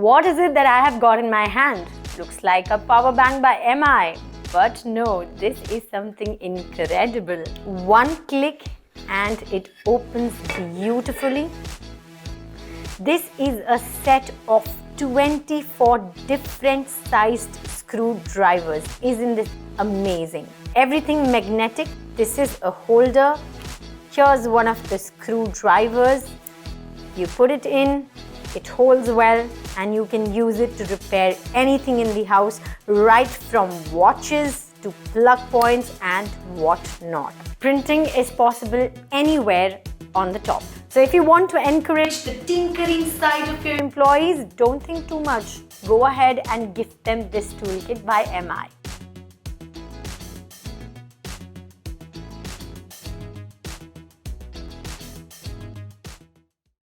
what is it that I have got in my hand? Looks like a power bank by MI. But no, this is something incredible. One click and it opens beautifully. This is a set of 24 different sized screwdrivers. Isn't this amazing? Everything magnetic. This is a holder. Here's one of the screwdrivers. You put it in, it holds well, and you can use it to repair anything in the house, right from watches to plug points and whatnot. Printing is possible anywhere on the top. So if you want to encourage the tinkering side of your employees, don't think too much. Go ahead and gift them this toolkit by MI.